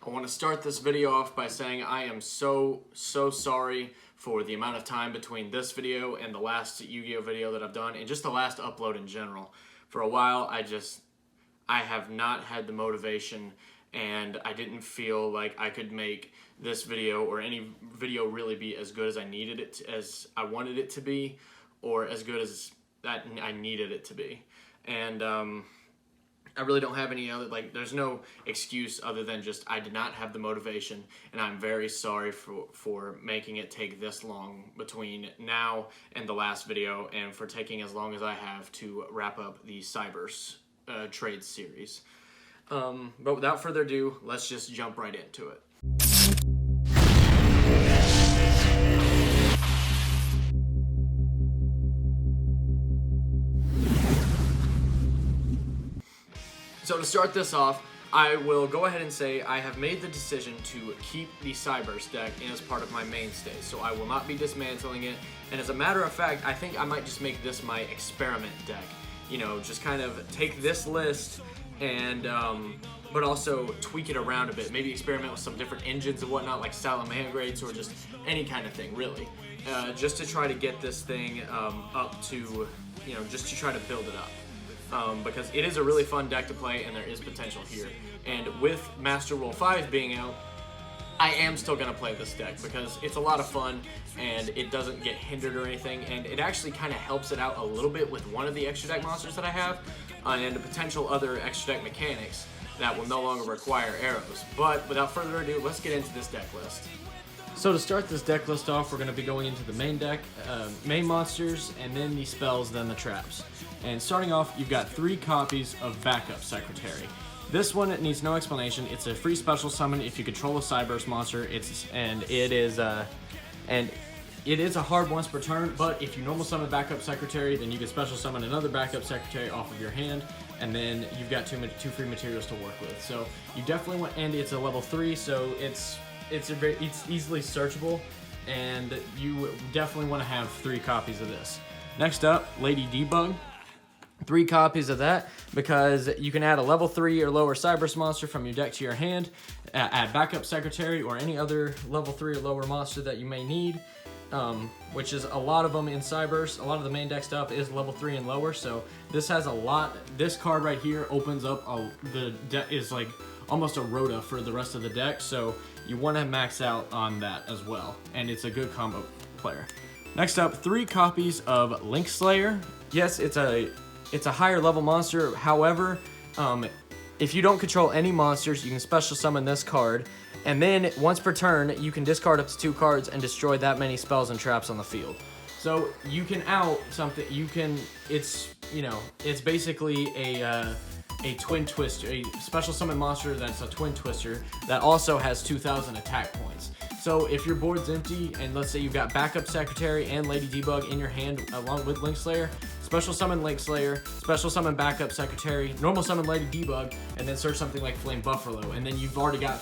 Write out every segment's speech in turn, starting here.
I want to start this video off by saying I am so sorry for the amount of time between this video and the last Yu-Gi-Oh video that I've done, and just the last upload in general. For a while, I have not had the motivation, and I didn't feel like I could make this video or any video really be as good as I needed it to, as I wanted it to be, or as good as that I needed it to be. And I really don't have any other, there's no excuse other than just I did not have the motivation, and I'm very sorry for making it take this long between now and the last video, and for taking as long as I have to wrap up the Cyberse trade series. But without further ado, let's just jump right into it. So to start this off, I will go ahead and say I have made the decision to keep the Cyberse deck as part of my mainstay, so I will not be dismantling it, and as a matter of fact, I think I might just make this my experiment deck. You know, just kind of take this list and, but also tweak it around a bit, maybe experiment with some different engines and whatnot, like Salamangreats or just any kind of thing, really. Just to try to get this thing up to, you know, just to try to build it up. Because it is a really fun deck to play and there is potential here. And with Master Rule 5 being out, I am still going to play this deck because it's a lot of fun and it doesn't get hindered or anything, and it actually kind of helps it out a little bit with one of the extra deck monsters that I have and potential other extra deck mechanics that will no longer require arrows. But without further ado, let's get into this deck list. So to start this deck list off, we're going to be going into the main deck, main monsters, and then the spells, then the traps. And starting off, you've got 3 copies of Backup Secretary. This one needs no explanation. It's a free special summon if you control a Cyberse monster. It is a hard once per turn, but if you normal summon Backup Secretary, then you can special summon another Backup Secretary off of your hand, and then you've got two free materials to work with. So you definitely want, and it's a level 3, so it's easily searchable, and you definitely want to have 3 copies of this. Next up, Lady Debug. 3 copies of that, because you can add a level 3 or lower Cyberse monster from your deck to your hand, add Backup Secretary or any other level 3 or lower monster that you may need, which is a lot of them in Cyberse. A lot of the main deck stuff is level 3 and lower, so this has a lot. This card right here opens up the deck, is like almost a rota for the rest of the deck, so you want to max out on that as well, and it's a good combo player. Next up, 3 copies of Link Slayer. Yes, it's a higher level monster. However, if you don't control any monsters, you can special summon this card, and then once per turn, you can discard up to 2 cards and destroy that many spells and traps on the field. So you can out something. It's basically a Twin Twister, a special summon monster that's a Twin Twister that also has 2,000 attack points. So if your board's empty, and let's say you've got Backup Secretary and Lady Debug in your hand along with Link Slayer, special summon Link Slayer, special summon Backup Secretary, normal summon Lady Debug, and then search something like Flame Buffalo, and then you've already got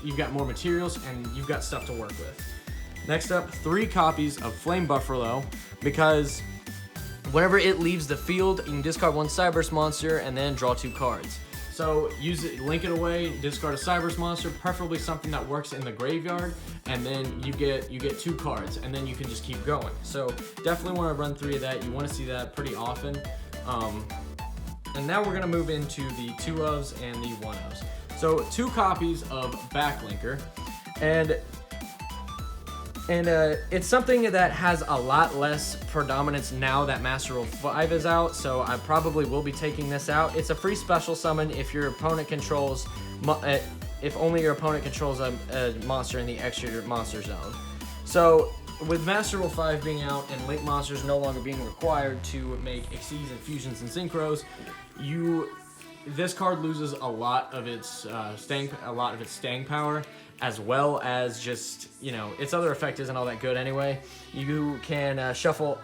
you've got more materials and you've got stuff to work with. Next up, 3 copies of Flame Buffalo, because whenever it leaves the field, you can discard 1 Cyberse monster and then draw 2 cards. So use it, link it away, discard a Cyberse monster, preferably something that works in the graveyard, and then you get 2 cards, and then you can just keep going. So definitely want to run 3 of that. You want to see that pretty often. And now we're gonna move into the 2-ofs and the 1-ofs. So 2 copies of Backlinker, and it's something that has a lot less predominance now that Master Rule 5 is out, so I probably will be taking this out. It's a free special summon if your opponent controls, if only your opponent controls a monster in the extra monster zone. So with Master Rule 5 being out and Link monsters no longer being required to make Exceeds and Fusions and Synchros, this card loses a lot of its staying power, as well as just, its other effect isn't all that good anyway. You can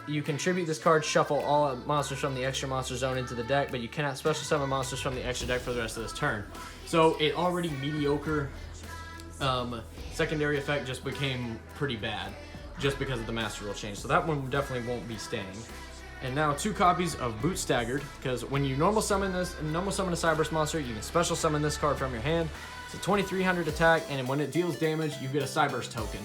you can tribute this card, shuffle all monsters from the extra monster zone into the deck, but you cannot special summon monsters from the extra deck for the rest of this turn. So it already mediocre secondary effect just became pretty bad, just because of the Master Rule change. So that one definitely won't be staying. And now 2 copies of Boot Staggered, because when you normal summon a Cyberse monster, you can special summon this card from your hand. It's a 2300 attack, and when it deals damage, you get a Cyberse token.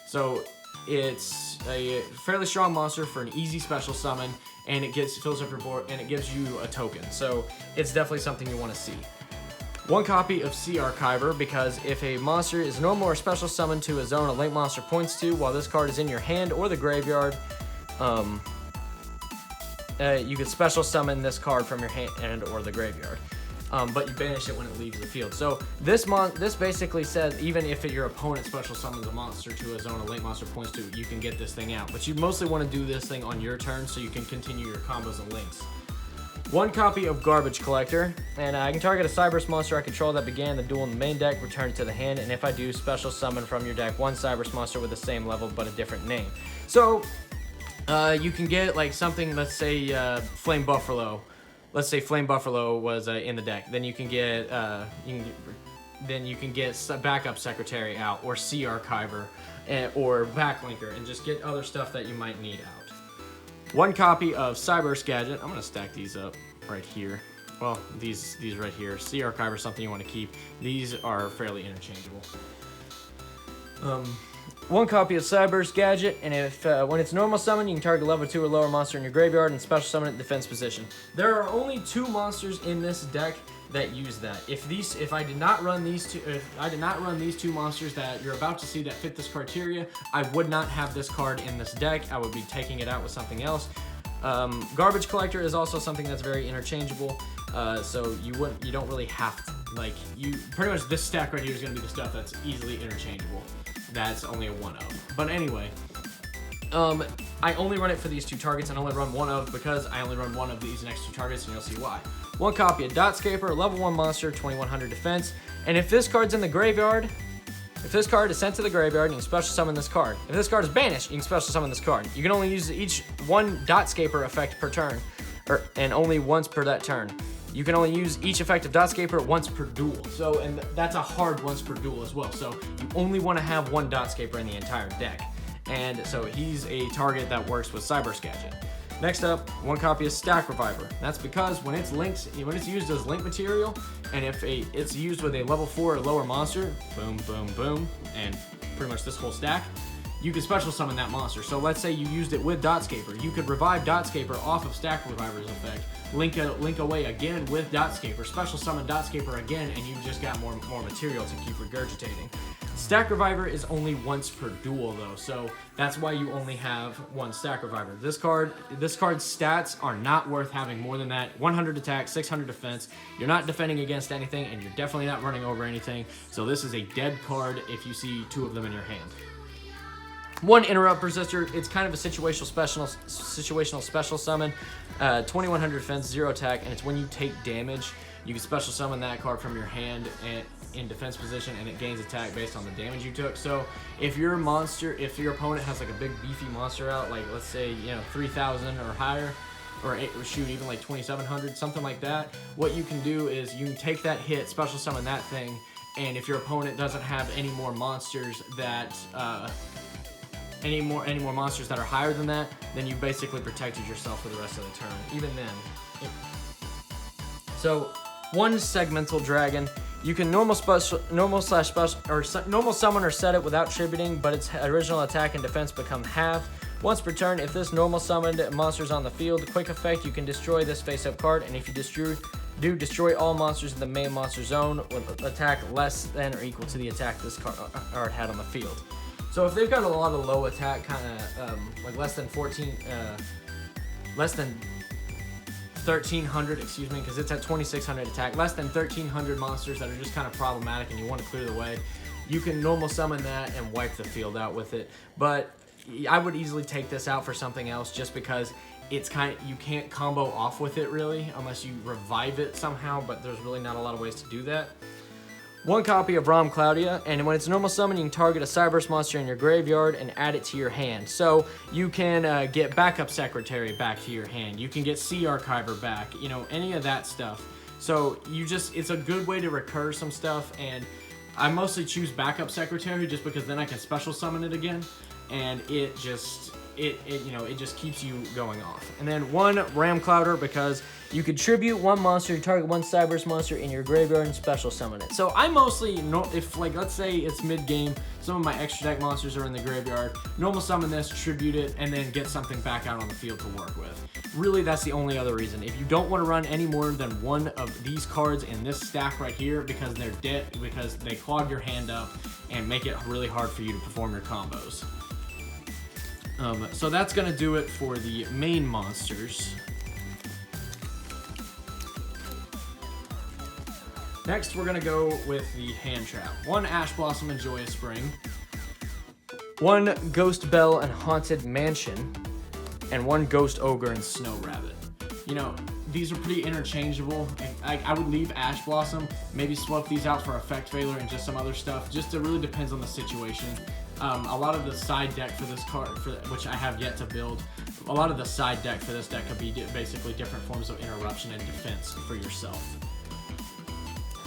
So it's a fairly strong monster for an easy special summon, and it fills up your board, and it gives you a token. So it's definitely something you want to see. One copy of Sea Archiver, because if a monster is normal or special summoned to a zone a link monster points to while this card is in your hand or the graveyard, you can special summon this card from your hand or the graveyard. But you banish it when it leaves the field. So this basically says even if your opponent special summons a monster to a zone a link monster points to, you can get this thing out. But you mostly want to do this thing on your turn so you can continue your combos and links. One copy of Garbage Collector, and I can target a Cyberse monster I control that began the duel in the main deck, return it to the hand, and if I do, special summon from your deck one Cyberse monster with the same level but a different name. So you can get like something, let's say Flame Buffalo. Let's say Flame Buffalo was in the deck. Then you can get Backup Secretary out, or Sea Archiver, or Backlinker, and just get other stuff that you might need out. One copy of Cyberse Gadget. I'm gonna stack these up right here. Well, these right here. Sea Archiver, something you want to keep. These are fairly interchangeable. One copy of Cyberse Gadget, and if when it's normal summon, you can target a level 2 or lower monster in your graveyard and special summon it in defense position. There are only 2 monsters in this deck that use that. If I did not run these two monsters that you're about to see that fit this criteria, I would not have this card in this deck. I would be taking it out with something else. Garbage Collector is also something that's very interchangeable, so you don't really have to, pretty much this stack right here is going to be the stuff that's easily interchangeable. That's only a 1 of. But anyway, I only run it for these 2 targets, and only run 1 of because I only run 1 of these next 2 targets, and you'll see why. One copy of Dotscaper, level 1 monster, 2100 defense, and if this card's in the graveyard, if this card is sent to the graveyard, you can special summon this card. If this card is banished, you can special summon this card. You can only use each one Dotscaper effect per turn, and only once per that turn. You can only use each effect of Dotscaper once per duel. So, and that's a hard once per duel as well. So you only want to have 1 Dotscaper in the entire deck. And so he's a target that works with Cyberse Gadget. Next up, one copy of Stack Reviver. That's because when it's used as link material, and if it's used with a level 4 or lower monster, boom, boom, boom, and pretty much this whole stack, you can special summon that monster. So let's say you used it with Dotscaper. You could revive Dotscaper off of Stack Reviver's effect, link away again with Dotscaper, special summon Dotscaper again, and you've just got more material to keep regurgitating. Stack Reviver is only once per duel though, so that's why you only have 1 Stack Reviver. This card's stats are not worth having more than that. 100 attack, 600 defense. You're not defending against anything, and you're definitely not running over anything. So this is a dead card if you see 2 of them in your hand. One Interrupt Resistor. It's kind of a situational special summon. 2100 defense, 0 attack, and it's when you take damage, you can special summon that card from your hand and in defense position, and it gains attack based on the damage you took. So if your opponent has like a big beefy monster out, like let's say 3000 or higher, or shoot even like 2700, something like that, what you can do is you can take that hit, special summon that thing, and if your opponent doesn't have any more monsters that any more monsters that are higher than that, then you basically protected yourself for the rest of the turn. Even then. So, one Segmental Dragon. You can normal summon or set it without tributing, but its original attack and defense become half. Once per turn, if this normal summoned monster is on the field, quick effect, you can destroy this face-up card, and if you destroy all monsters in the main monster zone with attack less than or equal to the attack this card had on the field. So if they've got a lot of low attack, kind of like less than 1300, excuse me, because it's at 2600 attack, less than 1300 monsters that are just kind of problematic and you want to clear the way, you can normal summon that and wipe the field out with it. But I would easily take this out for something else just because it's you can't combo off with it really unless you revive it somehow, but there's really not a lot of ways to do that. One copy of Rom Claudia, and when it's normal summon, you can target a Cyberse monster in your graveyard and add it to your hand. So you can get Backup Secretary back to your hand. You can get Sea Archiver back, any of that stuff. So it's a good way to recur some stuff, and I mostly choose Backup Secretary just because then I can special summon it again, and it it just keeps you going off. And then one Ram Clouder, because you contribute one monster, you target one Cyberse monster in your graveyard and special summon it. So I mostly, if like, let's say it's mid-game, some of my extra deck monsters are in the graveyard, normal summon this, tribute it, and then get something back out on the field to work with. Really, that's the only other reason. If you don't want to run any more than one of these cards in this stack right here, because they're dead, because they clog your hand up and make it really hard for you to perform your combos. So that's gonna do it for the main monsters. Next, we're gonna go with the hand trap. One Ash Blossom and Joyous Spring, one Ghost Bell and Haunted Mansion, and one Ghost Ogre and Snow Rabbit. You know, these are pretty interchangeable. I would leave Ash Blossom, maybe swap these out for Effect Failure and just some other stuff. Just it really depends on the situation. A lot of the side deck for this card, which I have yet to build, a lot of the side deck for this deck could be basically different forms of interruption and defense for yourself.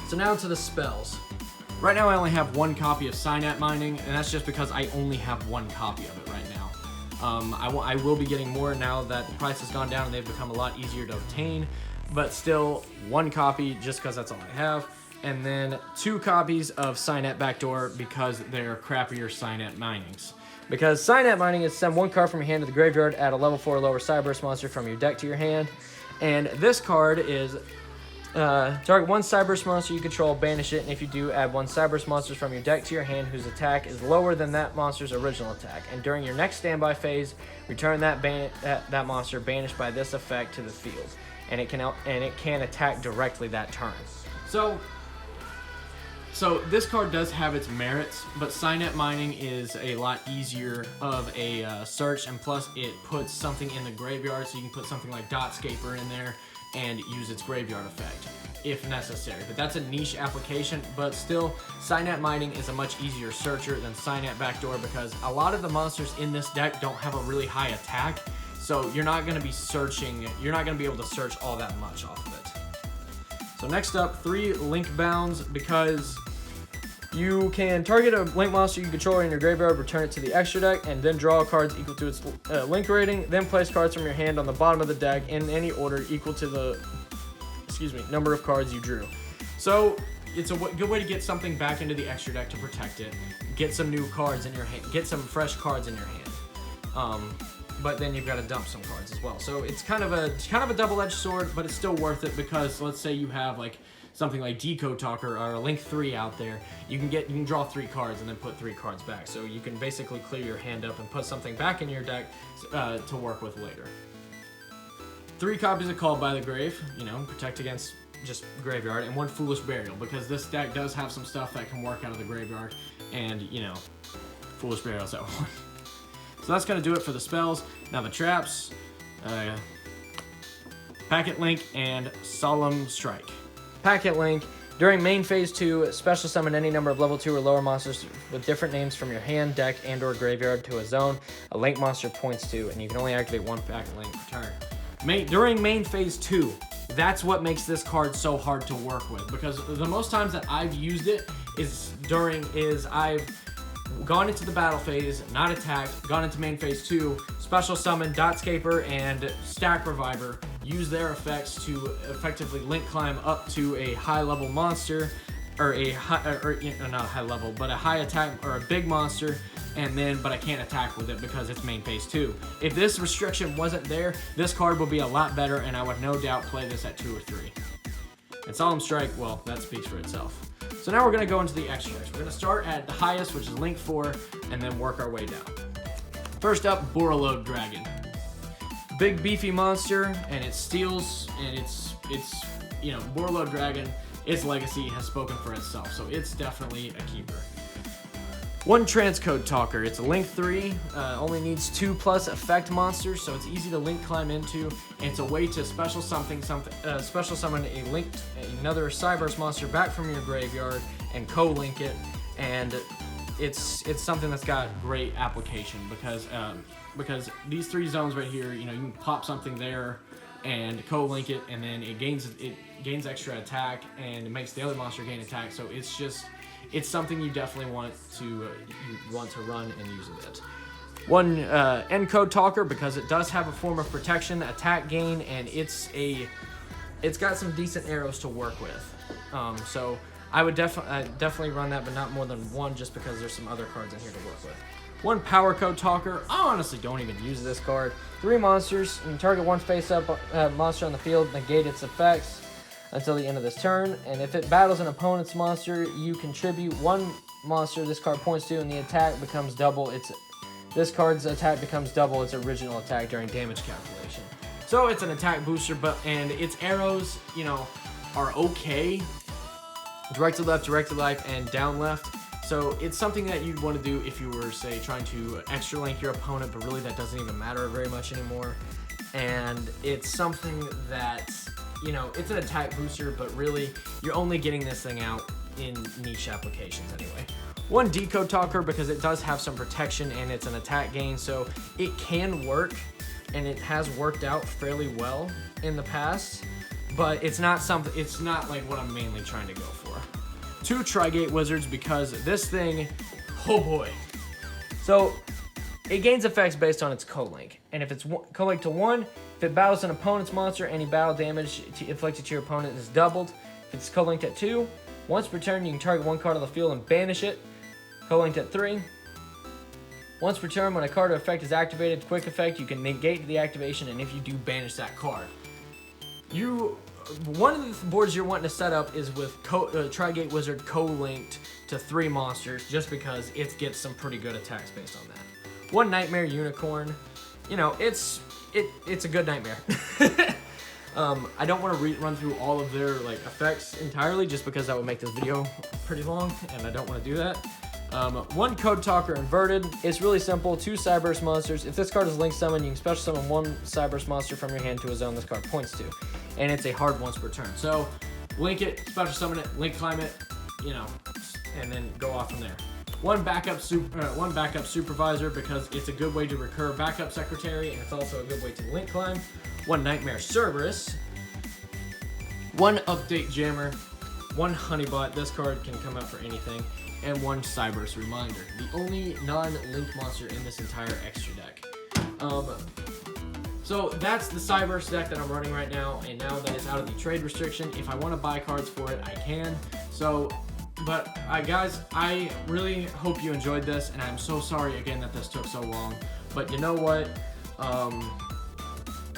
So now to the spells. Right now I only have one copy of Synapse Mining, and that's just because I only have one copy of it right now. I will be getting more now that the price has gone down and they've become a lot easier to obtain, but still one copy just because that's all I have. And then 2 copies of Synapse Backdoor because they're crappier Synapse Minings. Because Synapse Mining is send one card from your hand to the graveyard, add a level 4 lower Cyberse monster from your deck to your hand. And this card is target one Cyberse monster you control, banish it, and if you do, add one Cyberse monster from your deck to your hand whose attack is lower than that monster's original attack. And during your next standby phase, return that monster banished by this effect to the field, and it can attack directly that turn. So this card does have its merits, but Synapse Mining is a lot easier of a search, and plus it puts something in the graveyard, so you can put something like Dotscaper in there and use its graveyard effect if necessary. But that's a niche application, but still, Synapse Mining is a much easier searcher than Synapse Backdoor because a lot of the monsters in this deck don't have a really high attack, so you're not going to be searching, you're not going to be able to search all that much off of it. So next up, 3 Link Bounds, because you can target a Link monster you control in your graveyard, return it to the extra deck, and then draw cards equal to its Link rating, then place cards from your hand on the bottom of the deck in any order equal to the number of cards you drew. So it's a good way to get something back into the extra deck to protect it, get some new cards in your hand, get some fresh cards in your hand. But then you've got to dump some cards as well. So it's kind of a double-edged sword, but it's still worth it because let's say you have like something like Decode Talker or a Link 3 out there, you can draw 3 cards and then put 3 cards back. So you can basically clear your hand up and put something back in your deck to work with later. 3 copies of Called by the Grave, protect against just graveyard, and 1 Foolish Burial because this deck does have some stuff that can work out of the graveyard, and Foolish Burial's that one. So that's going to do it for the spells. Now the traps, Packet Link and Solemn Strike. Packet Link, during main phase 2, special summon any number of level 2 or lower monsters with different names from your hand, deck, and or graveyard to a zone a Link monster points to, and you can only activate 1 Packet Link per turn. During main phase 2, that's what makes this card so hard to work with, because the most times that I've used it is I've gone into the battle phase, not attacked, gone into main phase 2, special summon Dotscaper and Stack Reviver, use their effects to effectively link climb up to a high level monster, or not a high level, but a high attack or a big monster, but I can't attack with it because it's main phase 2. If this restriction wasn't there, this card would be a lot better, and I would no doubt play this at 2 or 3. And Solemn Strike, well, that speaks for itself. So now we're going to go into the extra decks. We're going to start at the highest, which is Link 4, and then work our way down. First up, Borreload Dragon. Big beefy monster, and it steals, and it's Borreload Dragon, its legacy has spoken for itself, so it's definitely a keeper. 1 Transcode Talker. It's a Link 3, only needs 2+ effect monsters, so it's easy to link climb into, and it's a way to special summon another Cyberse monster back from your graveyard and co-link it, and it's something that's got great application because these 3 zones right here, you can pop something there and co-link it, and then it gains extra attack and it makes the other monster gain attack, so it's something you definitely want to run and use a bit. One encode talker, because it does have a form of protection, attack gain, and it's got some decent arrows to work with. So I would definitely run that, but not more than one, just because there's some other cards in here to work with. One power code talker. I honestly don't even use this card. 3 monsters, and target one face-up monster on the field, negate its effects until the end of this turn. And if it battles an opponent's monster, you contribute 1 monster this card points to, and the attack becomes double. This card's attack becomes double its original attack during damage calculation. So it's an attack booster, and its arrows, you know, are okay. Direct to left, and down left. So it's something that you'd want to do if you were, say, trying to extra link your opponent, but really that doesn't even matter very much anymore. And it's something that, you know, it's an attack booster, but really you're only getting this thing out in niche applications anyway. One decode talker, because it does have some protection and it's an attack gain, so it can work, and it has worked out fairly well in the past, but it's not like what I'm mainly trying to go for. 2 Trigate Wizards, because this thing, oh boy. So it gains effects based on its co-link, and if it's co-linked to 1, if it battles an opponent's monster, any battle damage inflicted to your opponent is doubled. If it's co-linked at 2, once per turn you can target 1 card on the field and banish it. Co-linked at 3, once per turn when a card or effect is activated, quick effect, you can negate the activation, and if you do, banish that card. One of the boards you're wanting to set up is with Trigate Wizard co-linked to 3 monsters, just because it gets some pretty good attacks based on that. 1 Nightmare Unicorn, you know, it's a good nightmare. I don't want to run through all of their effects entirely, just because that would make this video pretty long, and I don't want to do that. 1 Code Talker Inverted. It's really simple. 2 Cyberse monsters. If this card is link summoned, you can special summon 1 Cyberse monster from your hand to a zone this card points to. And it's a hard once per turn. So link it, special summon it, link climb it, you know, and then go off from there. 1 backup supervisor, because it's a good way to recur backup secretary, and it's also a good way to link climb. 1 Nightmare Cerberus. 1 Update Jammer. 1 Honeybot. This card can come out for anything. And 1 Cyberse Reminder, the only non-link monster in this entire extra deck. So that's the Cyberse deck that I'm running right now, and now that it's out of the trade restriction, if I want to buy cards for it, I can. So, but guys, I really hope you enjoyed this, and I'm so sorry again that this took so long. But you know what? I'm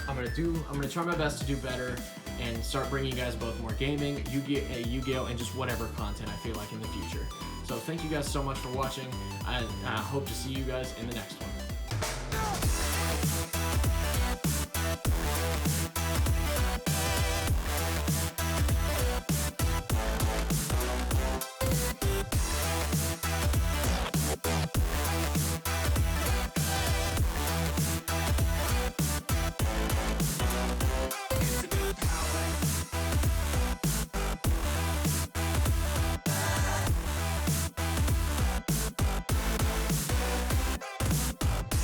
gonna try my best to do better and start bringing you guys both more gaming, Yu-Gi-Oh, and just whatever content I feel like in the future. So thank you guys so much for watching. I hope to see you guys in the next one.